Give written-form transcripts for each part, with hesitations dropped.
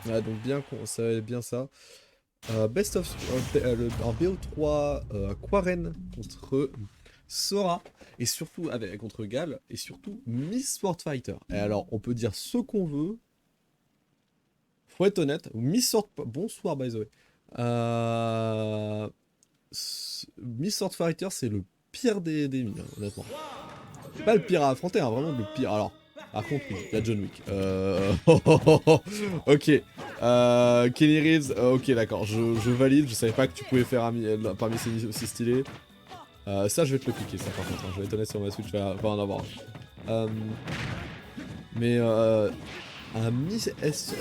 Ouais, donc bien, ça va être bien ça. Best of en BO3 Quaren contre Sora et surtout avec contre Gal et surtout Miss Sword Fighter. Et alors on peut dire ce qu'on veut, faut être honnête. Miss Sword bonsoir by the way. Miss Sword Fighter c'est le pire des ennemis, hein, honnêtement. Pas le pire à affronter, hein, vraiment le pire. Alors par contre oui, il y a John Wick. Ok. Kenny Reeves, ok d'accord, je valide, je savais pas que tu pouvais faire parmi ces missiles aussi stylés. Ça je vais te le cliquer ça par contre, hein. Je vais être honnête sur ma Switch, va en avoir. Euh, mais un Miss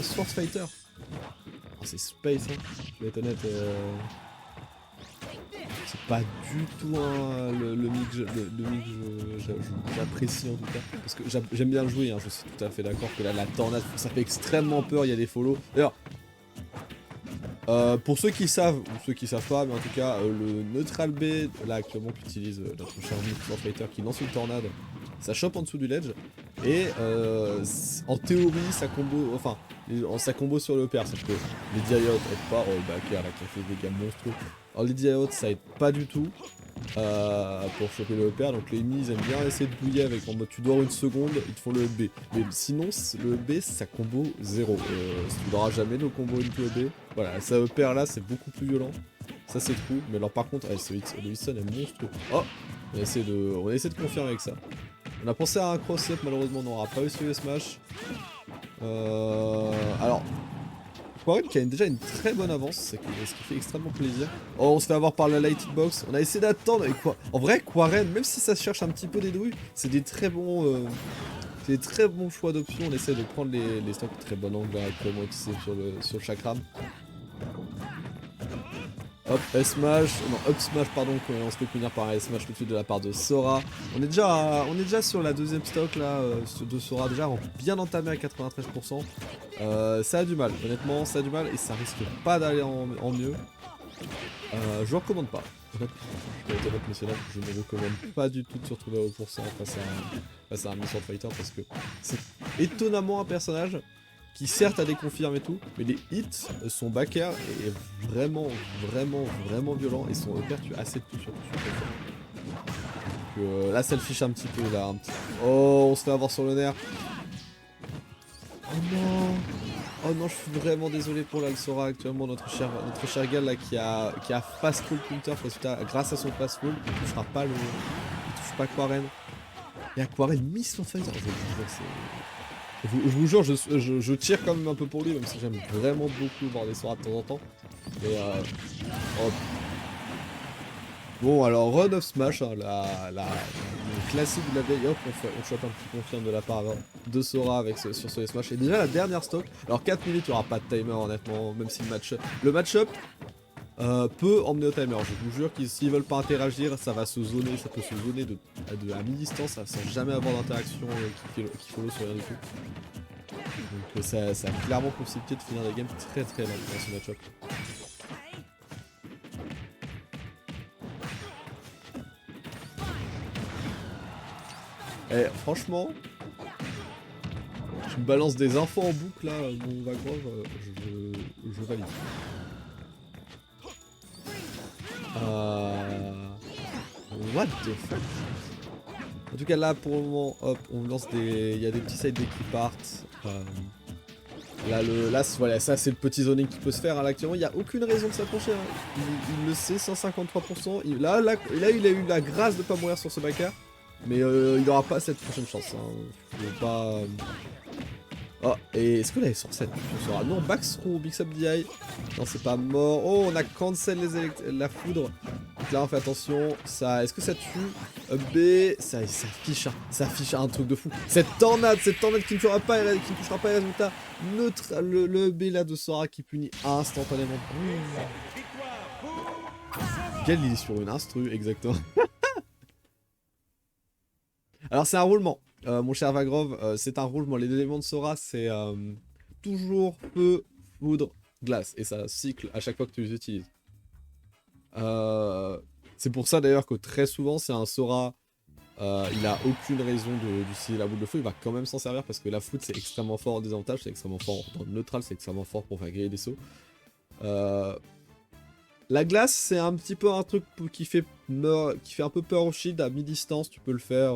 Sword Fighter, oh, c'est Space, hein. Je vais être honnête, c'est pas du tout le mic le mic que j'apprécie en tout cas. Parce que j'aime bien le jouer, hein, je suis tout à fait d'accord que là la tornade ça fait extrêmement peur, il y a des follow. D'ailleurs, pour ceux qui savent, ou ceux qui savent pas, mais en tout cas, le Neutral B, là actuellement qu'utilise notre cher Sword Fighter qui lance une tornade, ça chope en dessous du ledge, et en théorie, ça combo, enfin, ça combo sur le pair, sauf que les Diot aident pas, oh le backer là qui a fait des dégâts monstrueux, alors les Diot ça aide pas du tout, pour choper le pair, donc les ennemis ils aiment bien essayer de bouiller avec en mode tu dors une seconde, ils te font le B. Mais sinon le B ça combo 0. Tu n'auras jamais le combo into B. Voilà, ça pair là c'est beaucoup plus violent. Ça c'est true, mais alors par contre, le Hitson est monstrueux. Oh, on essaie de confirmer avec ça. On a pensé à un cross-up, malheureusement on n'aura pas eu sur le smash. Alors, Quarren qui a déjà une très bonne avance, ce qui fait extrêmement plaisir. Oh, on se fait avoir par la light hitbox. On a essayé d'attendre et quoi. En vrai, Quarren, même si ça cherche un petit peu des douilles, c'est des très bons, choix d'options. On essaie de prendre les stocks. Très bon angle là, actuellement utilisé sur le chakram. Hop, S-Smash, non, Up Smash, pardon, on se fait punir par un S-Smash tout de suite de la part de Sora. On est déjà sur la deuxième stock là, de Sora, déjà bien entamé à 93%. Ça a du mal, honnêtement, ça a du mal et ça risque pas d'aller en mieux. Je vous recommande pas. Honnêtement, je vais être honnête, messieurs, dames, je ne recommande pas du tout de se retrouver à haut pourcent face à un Miss Sword Fighter parce que c'est étonnamment un personnage qui certes a des confirmes et tout, mais les hits, son backer est vraiment, vraiment, vraiment violent et son upper tue assez de tout sur donc, là ça le fiche un petit peu là. Oh, on se fait avoir sur le nerf. Oh non. Oh non, je suis vraiment désolé pour l'Alsora actuellement, notre cher Gal là qui a fast full counter grâce à son fast full, il touchera pas il touche pas Quarren. Et à Quarren Miss son fighter. Je vous jure, je tire quand même un peu pour lui, même si j'aime vraiment beaucoup voir des Sora de temps en temps. Mais oh. Bon, alors Run of Smash, hein, le classique de la vieille, hop, on chope un petit confirme de la part de Sora sur ce Smash. Et déjà la dernière stock, alors 4 minutes, il n'y aura pas de timer honnêtement, même si le match-up peut emmener au timer. Je vous jure que s'ils veulent pas interagir, ça va se zoner, ça peut se zoner à mi-distance, sans jamais avoir d'interaction qui follow sur rien du tout. Donc ça a clairement possibilité de finir des games très très longues dans ce match-up. Et franchement, tu me balances des infos en boucle là, mon Vagrove, je valide. What the fuck? En tout cas là pour le moment, hop, on lance il y a des petits side decks qui partent. Là voilà, ça c'est le petit zoning qui peut se faire. Hein. Là actuellement, il n'y a aucune raison de s'approcher. Hein. Il le sait, 153%. Là, il a eu la grâce de pas mourir sur ce backer. Mais il n'aura pas cette prochaine chance. Hein. Il pas. Oh, et est-ce que là, il sort cette sera... Non, backthrough, Big Sub DI. Non, c'est pas mort. Oh, on a cancel la foudre. Donc là, on fait attention. Ça, est-ce que ça tue B, ça affiche un truc de fou. Cette tornade qui ne touchera pas les résultats. Neutre, le B là de Sora qui punit instantanément. Quel il est sur une instru, exactement. Alors, c'est un roulement. Mon cher Vagrove, c'est un roulement. Les éléments de Sora, c'est toujours feu, foudre, glace. Et ça cycle à chaque fois que tu les utilises. C'est pour ça d'ailleurs que très souvent, c'est un Sora Il a aucune raison d'utiliser la boule de feu, il va quand même s'en servir parce que la foudre c'est extrêmement fort en désavantage, c'est extrêmement fort dans le neutral, c'est extrêmement fort pour faire griller des sauts. La glace c'est un petit peu un truc qui fait un peu peur au shield à mi-distance, tu peux le faire,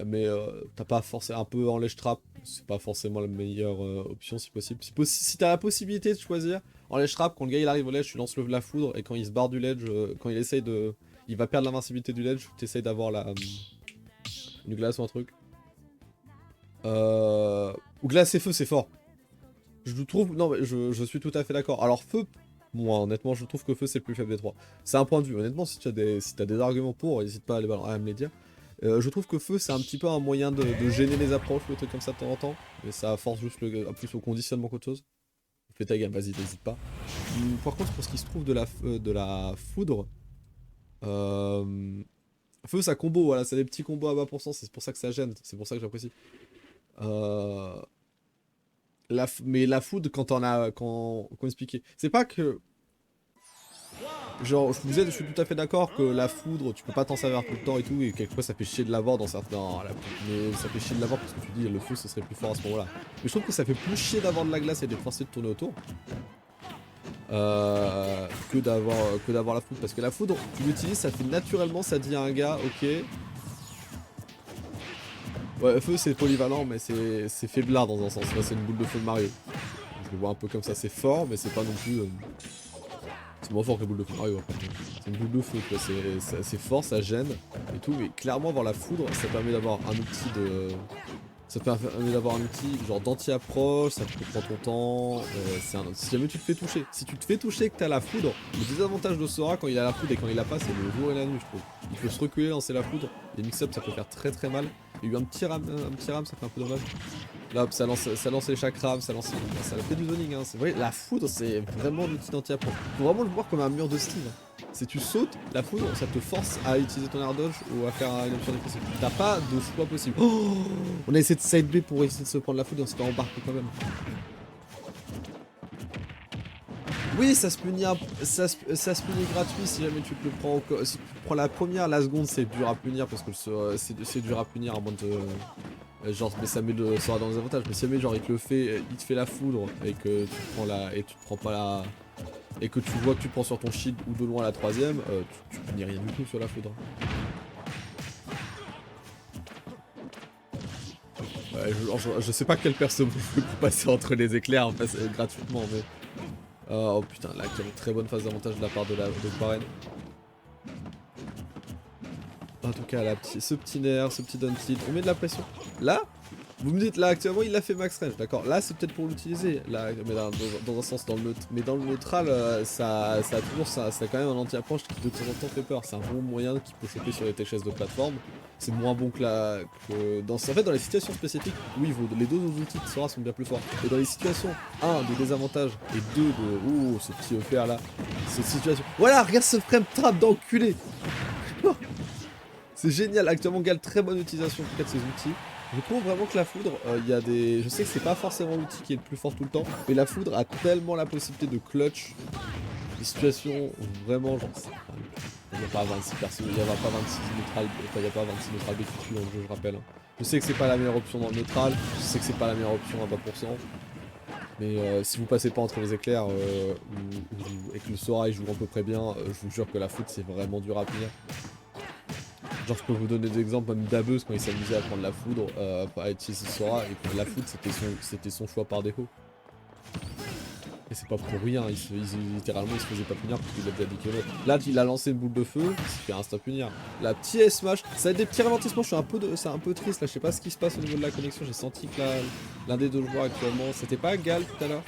mais t'as pas forcément un peu en ledge trap, c'est pas forcément la meilleure option si possible. Si t'as la possibilité de choisir, en ledge trap, quand le gars il arrive au ledge, tu lances la foudre et quand il se barre du ledge, quand il essaye de... Il va perdre l'invincibilité du ledge, tu essayes d'avoir une glace ou un truc. Ou glace et feu c'est fort. Je trouve... Non mais je suis tout à fait d'accord. Alors feu, moi honnêtement je trouve que feu c'est le plus faible des trois. C'est un point de vue. Honnêtement si t'as des arguments pour, n'hésite pas à me les dire. Je trouve que feu c'est un petit peu un moyen de gêner les approches, le truc comme ça de temps en temps. Mais ça force juste plus au conditionnement qu'autre chose. Fais ta gamme, vas-y, n'hésite pas. Par contre pour ce qui se trouve de la foudre... Feu ça combo, voilà, c'est des petits combos à bas pourcent, c'est pour ça que ça gêne, c'est pour ça que j'apprécie. Mais la foudre quand on a... Comment expliquer? C'est pas que... Genre, je suis tout à fait d'accord que la foudre, tu peux pas t'en servir tout le temps et tout, et quelquefois ça fait chier de l'avoir dans certains... Mais ça fait chier de l'avoir parce que tu dis le feu ce serait plus fort à ce moment-là. Mais je trouve que ça fait plus chier d'avoir de la glace et d'être forcé de tourner autour. Que d'avoir la foudre, parce que la foudre tu l'utilises, ça fait naturellement, ça dit à un gars ok, ouais feu c'est polyvalent mais c'est faiblard dans un sens, là c'est une boule de feu de Mario, je le vois un peu comme ça, c'est fort mais c'est pas non plus c'est moins fort que la boule de feu de Mario après. C'est une boule de feu quoi, c'est assez fort, ça gêne et tout, mais clairement avoir la foudre ça permet d'avoir un outil de... Ça te permet d'avoir un outil genre d'anti-approche, ça te prend ton temps, si jamais tu te fais toucher. Si tu te fais toucher et que t'as la foudre, le désavantage de Sora quand il a la foudre et quand il l'a pas, c'est le jour et la nuit je trouve. Il peut se reculer, lancer la foudre, les mix-up ça peut faire très très mal. Il y a eu un petit ram, ça fait un peu dommage. Là hop, ça lance les chakrams, ça fait du zoning hein. C'est vrai, la foudre c'est vraiment l'outil d'anti-approche. Faut vraiment le voir comme un mur de style. Si tu sautes, la foudre, ça te force à utiliser ton air dodge ou à faire une option défensive. T'as pas de choix possible. Oh, on a essayé de side B pour essayer de se prendre la foudre et on s'est pas embarqué quand même. Oui, ça se punit gratuit si jamais tu te le prends au... Si tu prends la première, la seconde c'est dur à punir parce que c'est dur à punir à moins de... genre, mais ça met le Sora dans les avantages. Mais si jamais genre il te le fait, il te fait la foudre et que tu prends tu te prends pas la... Et que tu vois que tu prends sur ton shield ou de loin la troisième, tu punis rien du tout sur la foudre. Ouais, je sais pas quel perso peut passer entre les éclairs en fait, gratuitement, mais... oh putain, là, quelle très bonne phase d'avantage de la part de Quarren. En tout cas, là, ce petit nerf, ce petit down tilt, on met de la pression. Là, vous me dites, là, actuellement, il l'a fait max range, d'accord. Là, c'est peut-être pour l'utiliser, là, mais dans un sens, mais dans le neutral, ça a toujours ça, c'est quand même un anti-approche qui de temps en temps fait peur. C'est un bon moyen qui peut choper sur les tech chaises de plateforme. C'est moins bon que en fait, dans les situations spécifiques, oui, les deux autres outils de Sora sont bien plus forts. Et dans les situations, 1, de désavantage, et 2, de... Oh, ce petit EPR là. Cette situation... Voilà, regarde ce frame trap d'enculé. C'est génial, actuellement, Gal, très bonne utilisation en tout cas de ces outils. Je trouve vraiment que la foudre, il y a des... Je sais que c'est pas forcément l'outil qui est le plus fort tout le temps, mais la foudre a tellement la possibilité de clutch des situations vraiment genre... Il n'y a pas 26 persos, il n'y a pas 26 neutral, enfin il n'y a pas 26 neutral B qui tuent dans le jeu, je rappelle. Je sais que c'est pas la meilleure option dans le neutral, je sais que c'est pas la meilleure option à 20%. Mais si vous passez pas entre les éclairs et que le Sora il joue à peu près bien, je vous jure que la foudre c'est vraiment dur à punir. Genre je peux vous donner des exemples, même Dabeuse quand il s'amusait à prendre la foudre, à utiliser Sora, et que la foudre c'était son choix par défaut. Et c'est pas pour rien, littéralement il se faisait pas punir parce qu'il a déjà dit que non. Là il a lancé une boule de feu, il s'est fait insta punir. La petite S-Smash, ça a des petits ralentissements, c'est un peu triste là, je sais pas ce qui se passe au niveau de la connexion, j'ai senti que l'un des deux joueurs actuellement, c'était pas Gal tout à l'heure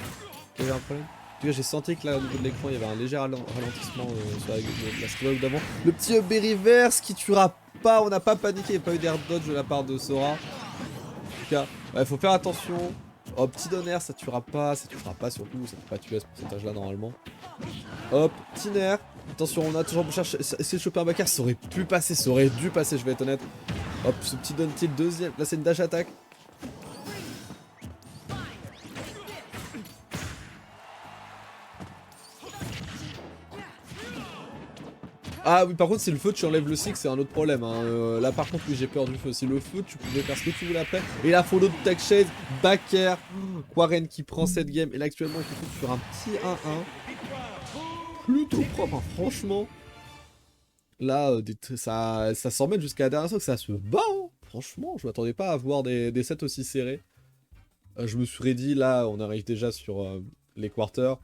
qui avait un problème. En tout cas j'ai senti que là au niveau de l'écran il y avait un léger ralentissement sur la stream d'avant. Le petit Berry Verse qui tuera pas, on n'a pas paniqué, il n'y a pas eu d'air dodge de la part de Sora. En tout cas, ouais, faut faire attention. Oh, petit donner, ça tuera pas surtout, ça peut pas tuer à ce pourcentage là normalement. Hop, petit nerf. Attention, on a toujours pour chercher, essayer de choper un backer, ça aurait pu passer, ça aurait dû passer, je vais être honnête. Hop, ce petit down tilt, deuxième, là c'est une dash attack. Ah oui, par contre, si le feu tu enlèves le cycle, c'est un autre problème. Hein. Là, par contre, oui, j'ai peur du feu. Si le feu, tu pouvais faire ce que tu voulais après. Et la follow de Tech Shade, Backer, Quarren qui prend cette game. Et là, actuellement, on se retrouve sur un petit 1-1. Plutôt propre, hein. Franchement. Là, ça s'emmène jusqu'à la dernière fois que ça se bat. Hein. Franchement, je m'attendais pas à voir des sets aussi serrés. Je me suis dit, là, on arrive déjà sur les quarters.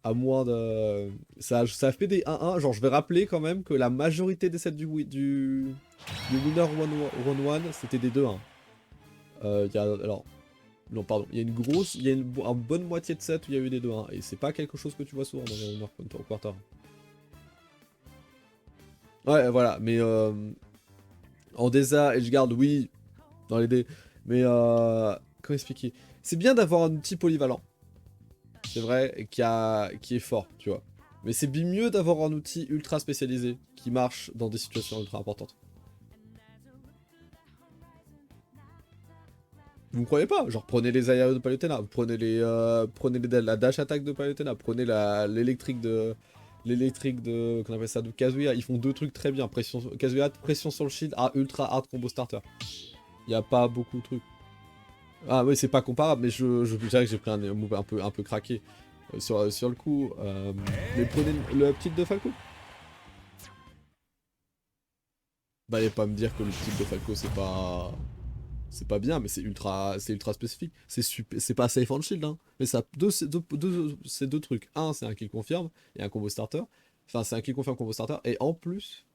À moins de... Ça fait des 1-1. Genre, je vais rappeler quand même que la majorité des sets du winner 1-1, c'était des 2-1. Alors... Non, pardon. Il y a une grosse... Il y a une bonne moitié de sets où il y a eu des 2-1. Et c'est pas quelque chose que tu vois souvent dans les winner quarter. Ouais, voilà. Mais... En Deza, Edgeguard, oui. Dans les dés. Mais... Comment expliquer? C'est bien d'avoir un outil polyvalent. C'est vrai, qui est fort, tu vois. Mais c'est bien mieux d'avoir un outil ultra spécialisé qui marche dans des situations ultra importantes. Vous me croyez pas? Genre prenez les aériens de Palutena, prenez la dash attack de Palutena, prenez l'électrique de... qu'on appelle ça, de Kazuya. Ils font deux trucs très bien. Kazuya, pression sur le shield, ultra hard combo starter. Il n'y a pas beaucoup de trucs. Ah oui, c'est pas comparable, mais je dirais que j'ai pris un move un peu craqué sur le coup. Mais prenez le petit de Falco. Bah, allez pas me dire que le petit de Falco c'est pas bien, mais c'est ultra spécifique. C'est pas safe on shield, hein. Mais ça c'est deux trucs. Un, c'est un kill confirme et un combo starter. Enfin, c'est un kill confirme combo starter et en plus.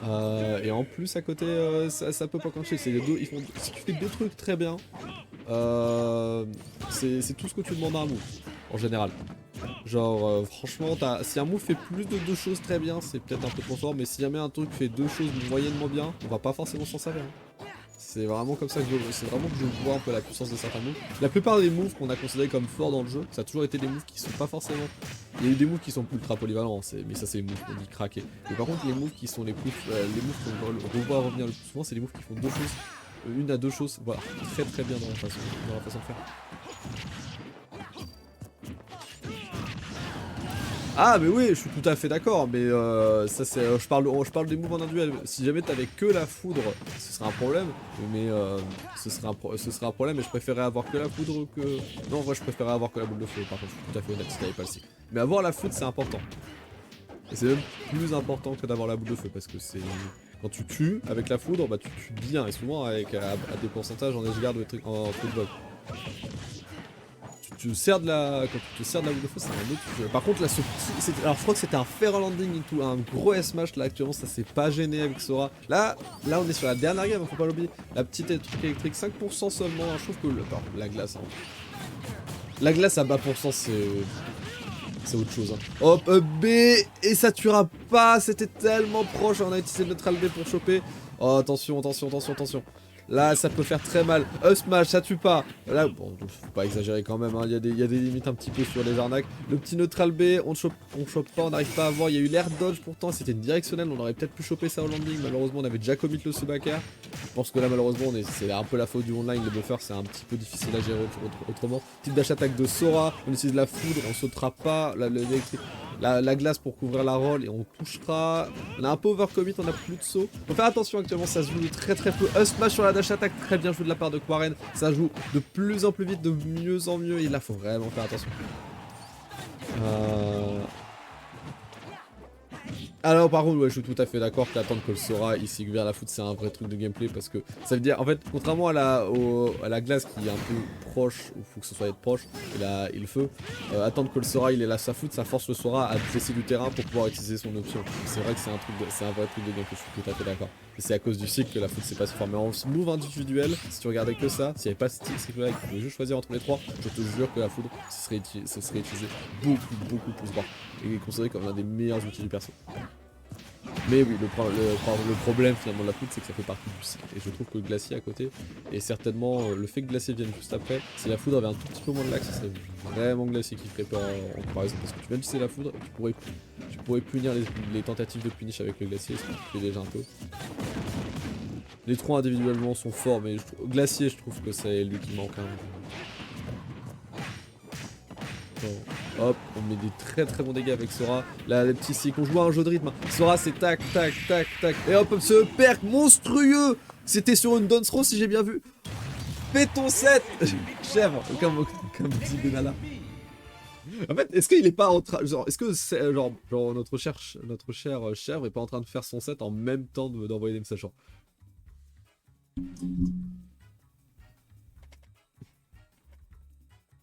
À côté, ça peut pas cancher. C'est les deux. Si tu fais deux trucs très bien, c'est tout ce que tu demandes à un move, en général. Genre, franchement, si un move fait plus de deux choses très bien, c'est peut-être un peu trop fort, mais si jamais un truc fait deux choses moyennement bien, on va pas forcément s'en servir. Hein. C'est vraiment comme ça que je vois un peu la puissance de certains moves. La plupart des moves qu'on a considérés comme forts dans le jeu, ça a toujours été des moves qui sont pas forcément... Il y a eu des moves qui sont ultra polyvalents, mais ça c'est les moves qu'on dit craquer. Mais par contre, les moves qui sont les moves qu'on voit revenir le plus souvent, c'est les moves qui font deux choses, une à deux choses, voilà, très très bien dans la façon de faire. Ah mais oui, je suis tout à fait d'accord, mais ça c'est, je parle des moves en duel. Si jamais t'avais que la foudre, ce serait un problème, mais ce serait un problème, et je préférais avoir que la foudre que... Non, en vrai, je préférais avoir que la boule de feu, par contre, je suis tout à fait honnête, si t'avais pas le cycle. Mais avoir la foudre, c'est important. Et c'est même plus important que d'avoir la boule de feu, parce que c'est... Quand tu tues avec la foudre, bah tu tues bien, et souvent avec à des pourcentages en edgeguard ou en football. Quand tu te sers de la boule de feu, c'est un autre jeu. Par contre, là, alors je crois que c'était un fair landing into un gros S-Smash, là, actuellement, ça s'est pas gêné avec Sora. Là, on est sur la dernière game, faut pas l'oublier. La petite truc électrique, 5% seulement, hein, je trouve que... la glace, hein. La glace à bas pourcent, c'est autre chose. Hein. Hop, B, et ça tuera pas, c'était tellement proche, on a utilisé le neutral B pour choper. Oh, attention. Là, ça peut faire très mal. Smash, ça tue pas. Là, bon, faut pas exagérer quand même. Hein. Il y a des limites un petit peu sur les arnaques. Le petit neutral B, on chope pas, on n'arrive pas à voir. Il y a eu l'air dodge pourtant, c'était une directionnelle. On aurait peut-être pu choper ça au landing. Malheureusement, on avait déjà commit le Subaka. Je pense que là, malheureusement, c'est un peu la faute du online. Le buffer, c'est un petit peu difficile à gérer autrement. Petite dash attaque de Sora. On utilise la foudre, on sautera pas. La glace pour couvrir la roll et on touchera. On a un peu overcommit, on a plus de saut. Faut faire attention actuellement, ça se joue de très peu. Smash sur la dash attack, très bien joué de la part de Quarren. Ça joue de plus en plus vite, de mieux en mieux. Et là, faut vraiment faire attention. Alors par contre, ouais, je suis tout à fait d'accord qu'attendre que le Sora ici vers la foot, c'est un vrai truc de gameplay parce que ça veut dire, en fait, contrairement à la glace qui est un peu proche, où il faut que ce soit être proche, et le feu, attendre que le Sora il est là sa foot, ça force le Sora à laisser du terrain pour pouvoir utiliser son option. C'est vrai que c'est un vrai truc de gameplay, je suis tout à fait d'accord. Et c'est à cause du cycle que la foot s'est pas si fort. Mais en move individuel, si tu regardais que ça, s'il n'y avait pas ce cycle là et que tu pouvais juste choisir entre les trois, je te jure que la foudre serait utilisée beaucoup plus bas et considéré comme l'un des meilleurs outils du perso. Mais oui, le problème finalement de la foudre, c'est que ça fait partie du cycle. Et je trouve que le glacier à côté, et certainement le fait que glacier vienne juste après, si la foudre avait un tout petit peu moins de lag, ce serait vraiment glacier qui ferait peur en comparaison. Parce que tu viens d'utiliser la foudre, et tu pourrais punir les tentatives de punish avec le glacier, ce qui fait déjà un peu. Les trois individuellement sont forts, mais glacier, je trouve que c'est lui qui manque. Hein. maintenant. Hop, on met des très très bons dégâts avec Sora. Là, les petits, c'est qu'on joue à un jeu de rythme. Hein. Sora, c'est tac, tac, tac, tac. Et hop, ce perk monstrueux. C'était sur une Dance Throw si j'ai bien vu. Fais ton set. Chèvre, comme petit Benalla. En fait, est-ce qu'il est pas en train... Genre, est-ce que c'est, genre notre cher chèvre est pas en train de faire son set en même temps d'envoyer des messages genre...